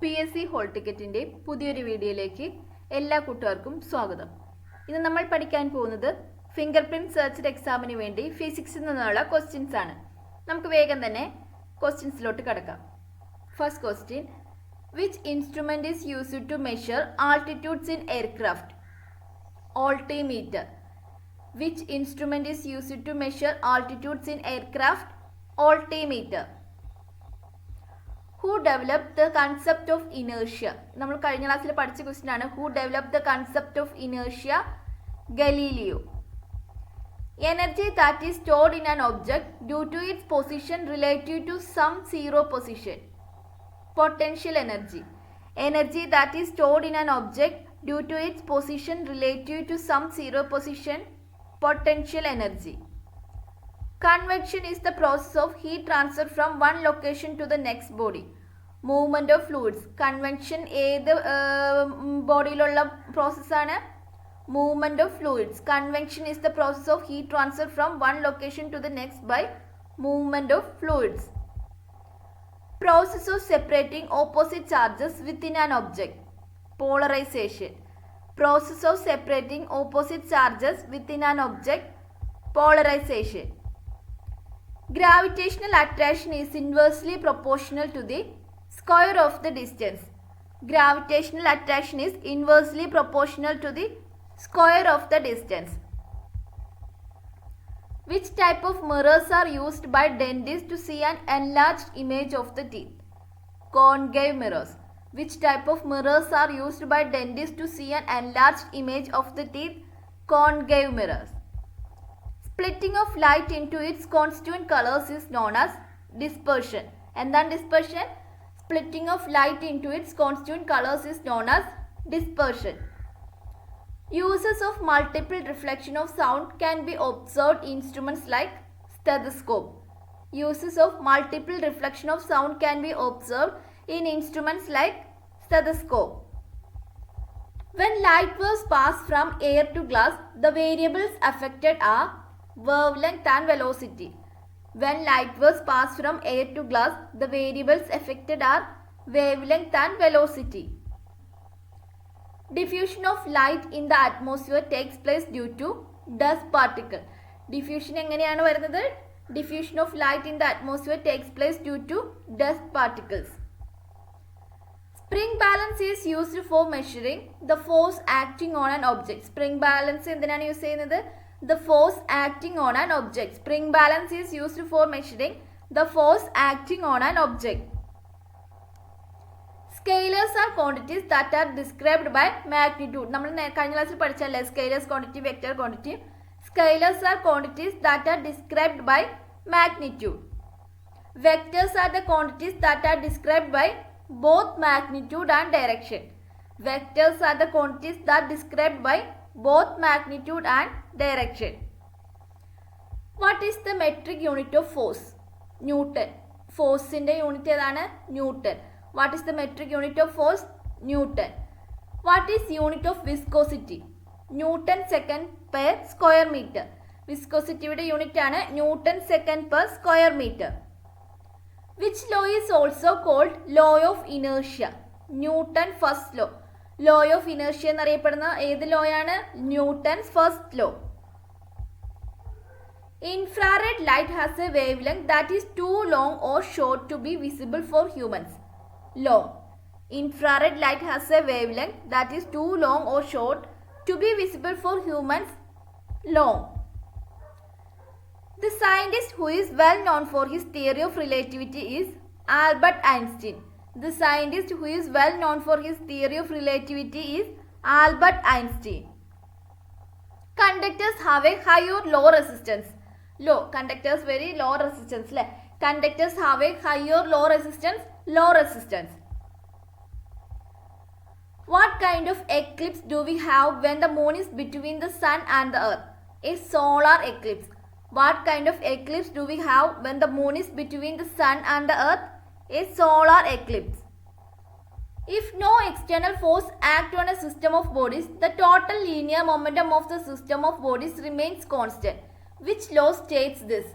PSC whole ടിക്കറ്റിൻ്റെ പുതിയൊരു വീഡിയോയിലേക്ക് എല്ലാ കൂട്ടുകാർക്കും സ്വാഗതം. ഇന്ന് നമ്മൾ പഠിക്കാൻ പോകുന്നത് ഫിംഗർ പ്രിന്റ് സെർച്ച്ഡ് എക്സാമിന് വേണ്ടി ഫിസിക്സിൽ നിന്നുള്ള ക്വസ്റ്റ്യൻസ് ആണ്. നമുക്ക് വേഗം തന്നെ ക്വസ്റ്റ്യൻസിലോട്ട് കടക്കാം. First question, which instrument is used to measure altitudes in aircraft? altimeter. Which instrument is used to measure altitudes in aircraft? Altimeter. Who developed the concept of inertia? നമ്മൾ കഴിഞ്ഞ ക്ലാസ്സിൽ പഠിച്ച ക്വസ്റ്റ്യൻ ആണ്. Who developed the concept of inertia? Galileo. Energy that is stored in an object due to its position relative to some zero position. Potential energy. Energy that is stored in an object due to its position relative to some zero position. Potential energy. Convection is the process of heat transfer from one location to the next body. Movement of fluids. Convection ഏത് ബോഡിയിലുള്ള പ്രോസസ്സാണ്? Movement of fluids. Convection is the process of heat transfer from one location to the next by movement of fluids. Process of separating opposite charges within an object. Polarization. Process of separating opposite charges within an object. Polarization. Gravitational attraction is inversely proportional to the square of the distance. Gravitational attraction is inversely proportional to the square of the distance. Which type of mirrors are used by dentists to see an enlarged image of the teeth? Concave mirrors. Which type of mirrors are used by dentists to see an enlarged image of the teeth? Concave mirrors. Splitting of light into its constituent colors is known as dispersion. എന്താണ് dispersion? Splitting of light into its constituent colors is known as dispersion. Uses of multiple reflection of sound can be observed in instruments like stethoscope. Uses of multiple reflection of sound can be observed in instruments like stethoscope. When light waves pass from air to glass, the variables affected are wavelength and velocity. When light waves pass from air to glass, the variables affected are wavelength and velocity. Diffusion of light in the atmosphere takes place due to dust particle. Diffusion എങ്ങനെയാണ് വരുന്നത്? Diffusion of light in the atmosphere takes place due to dust particles. Spring balance is used for measuring the force acting on an object. Spring balance എന്തിനാണ് use ചെയ്യുന്നത്? The force acting on an object. Spring balance is used for measuring the force acting on an object. Scalars are quantities that are described by magnitude. നമ്മൾ കഴിഞ്ഞ ക്ലാസ്സിൽ പഠിച്ചല്ലേ scalars quantity, vector quantity. Scalars are quantities that are described by magnitude. Vectors are the quantities that are described by both magnitude and direction. Vectors are the quantities that are described by both magnitude and direction. What is the metric unit of force? Newton. Force ന്റെ unit ഏതാണ്? Newton. What is the metric unit of force? Newton. What is unit of viscosity? Newton second per square meter. Viscosity unit ആണ് Newton second per square meter. Which law is also called law of inertia? Newton first law. Law of inertia എന്നറിയപ്പെടുന്ന ഏത് law ആണ്? Newton's first law. Infrared light has a wavelength that is too long or short to be visible for humans. Long. Infrared light has a wavelength that is too long or short to be visible for humans. Long. The scientist who is well known for his theory of relativity is Albert Einstein. The scientist who is well known for his theory of relativity is Albert Einstein. Conductors have a high or low resistance. Low. Conductors very low resistance. Conductors have a high or low resistance. Low resistance. What kind of eclipse do we have when the moon is between the sun and the earth? A solar eclipse. What kind of eclipse do we have when the moon is between the sun and the earth? A solar eclipse. If no external force acts on a system of bodies, the total linear momentum of the system of bodies remains constant. Which law states this?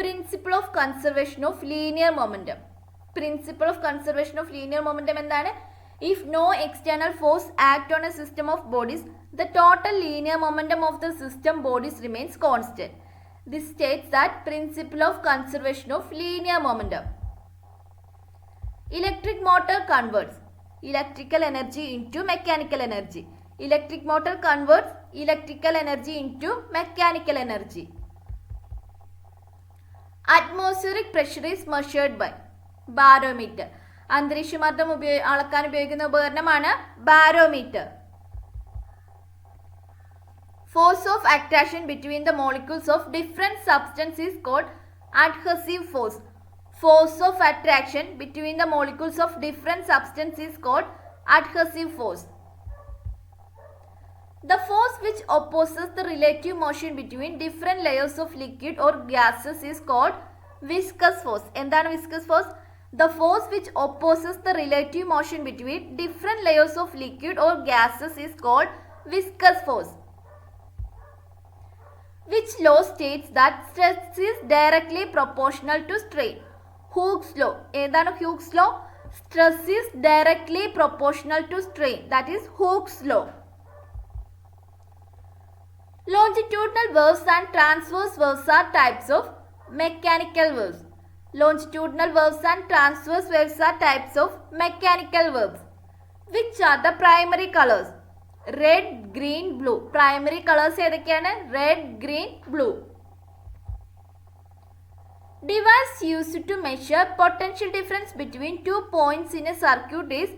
Principle of conservation of linear momentum. Principle of conservation of linear momentum എന്താണ്? If no external force act on a system of bodies, the total linear momentum of the system bodies remains constant. This states that principle of conservation of linear momentum. Electric motor converts electrical energy into mechanical energy. Electric motor converts electrical energy into mechanical energy. Atmospheric pressure is measured by barometer. അന്തരീക്ഷമർദ്ദം അളക്കാൻ ഉപയോഗിക്കുന്ന ഉപകരണമാണ് barometer. Force of attraction between the molecules of different substance is called adhesive force. Force of attraction between the molecules of different substance is called adhesive force. The force which opposes the relative motion between different layers of liquid or gases is called viscous force. എന്താണ് viscous force? The force which opposes the relative motion between different layers of liquid or gases is called viscous force. Which law states that stress is directly proportional to strain? Hooke's law. എന്താണ് Hooke's law? Stress is directly proportional to strain. That is Hooke's law. Longitudinal waves and transverse waves are types of mechanical waves. Longitudinal waves and transverse waves are types of mechanical waves. Which are the primary colors? Red, green, blue. Primary colors ഏതൊക്കെയാണ്? Red, green, blue. Device used to measure potential difference between two points in a circuit is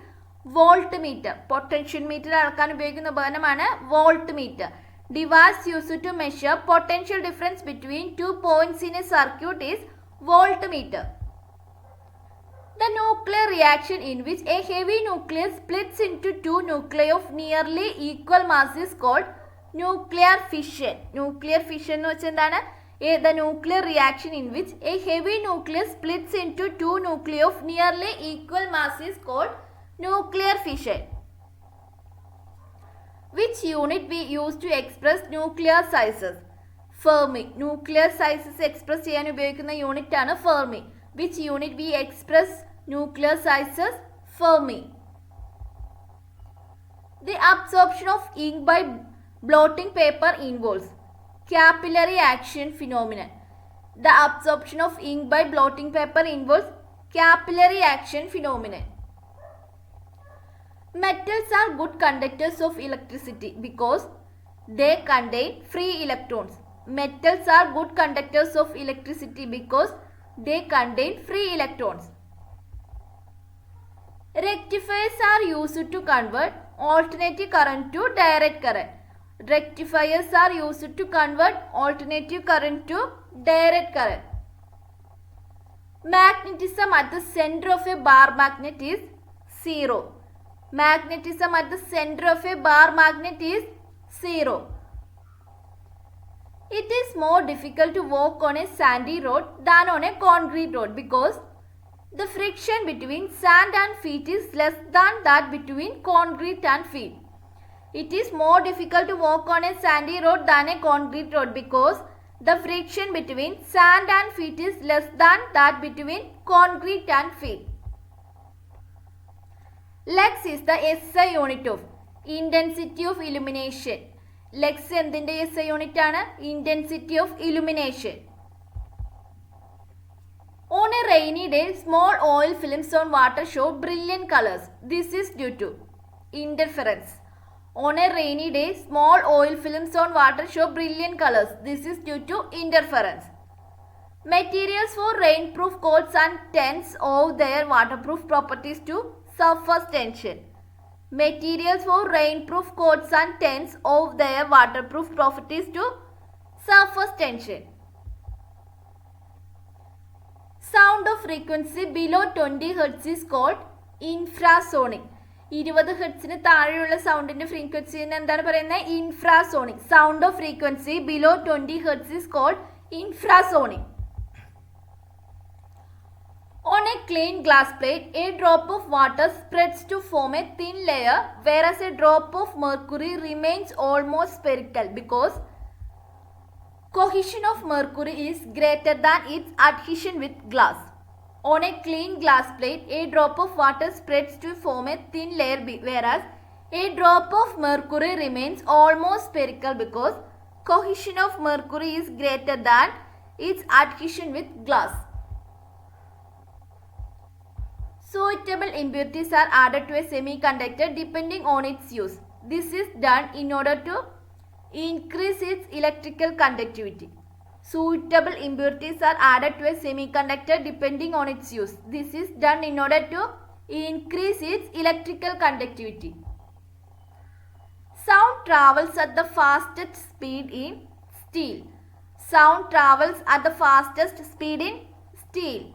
voltmeter. Potential meter അളക്കാൻ ഉപയോഗിക്കുന്ന ഉപകരണമാണ് voltmeter. Device used to measure potential difference between two points in a circuit is voltmeter. The nuclear reaction in which a heavy nucleus splits into two nuclei of nearly equal mass is called nuclear fission. Nuclear fission എന്ന് വെച്ചാൽ എന്താണ്? The nuclear reaction in which a heavy nucleus splits into two nuclei of nearly equal mass is called nuclear fission. Which unit we use to express nuclear sizes? Fermi. Nuclear sizes express ചെയ്യാൻ ഉപയോഗിക്കുന്ന unit ആണ് Fermi. Which unit we express nuclear sizes? Fermi. The absorption of ink by blotting paper involves capillary action phenomenon. The absorption of ink by blotting paper involves capillary action phenomenon. Metals are good conductors of electricity because they contain free electrons. Metals are good conductors of electricity because they contain free electrons. Rectifiers are used to convert alternating current to direct current. Rectifiers are used to convert alternating current to direct current. Magnetism at the center of a bar magnet is zero. Magnetism at the center of a bar magnet is zero. It is more difficult to walk on a sandy road than on a concrete road because the friction between sand and feet is less than that between concrete and feet. It is more difficult to walk on a sandy road than a concrete road because the friction between sand and feet is less than that between concrete and feet. Lux is the SI unit of intensity of illumination. Lux എന്തിന്റെ SI unit ആണ്? Intensity of illumination. On a rainy day, small oil films on water show brilliant colors. This is due to interference. On a rainy day, small oil films on water show brilliant colors. This is due to interference. Materials for rainproof coats and tents owe their waterproof properties to surface tension. Materials for rainproof coats and tents owe their waterproof properties to surface tension. Sound of frequency below 20 Hz is called infrasonic. 20 ഹെർട്സിന് താഴെയുള്ള സൗണ്ടിന്റെ ഫ്രീക്വൻസിനെ എന്താണ് പറയുന്നത്? Infrasonic. Sound of frequency below 20 hertz is called infrasonic. On a clean glass plate, a drop of water spreads to form a thin layer, whereas a drop of mercury remains almost spherical because cohesion of mercury is greater than its adhesion with glass. On a clean glass plate, a drop of water spreads to form a thin layer, whereas a drop of mercury remains almost spherical because cohesion of mercury is greater than its adhesion with glass. Suitable impurities are added to a semiconductor depending on its use. This is done in order to increase its electrical conductivity. Suitable impurities are added to a semiconductor depending on its use. This is done in order to increase its electrical conductivity. Sound travels at the fastest speed in steel. Sound travels at the fastest speed in steel.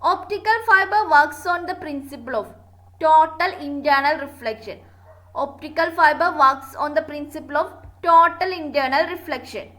Optical fiber works on the principle of total internal reflection. Optical fiber works on the principle of total internal reflection.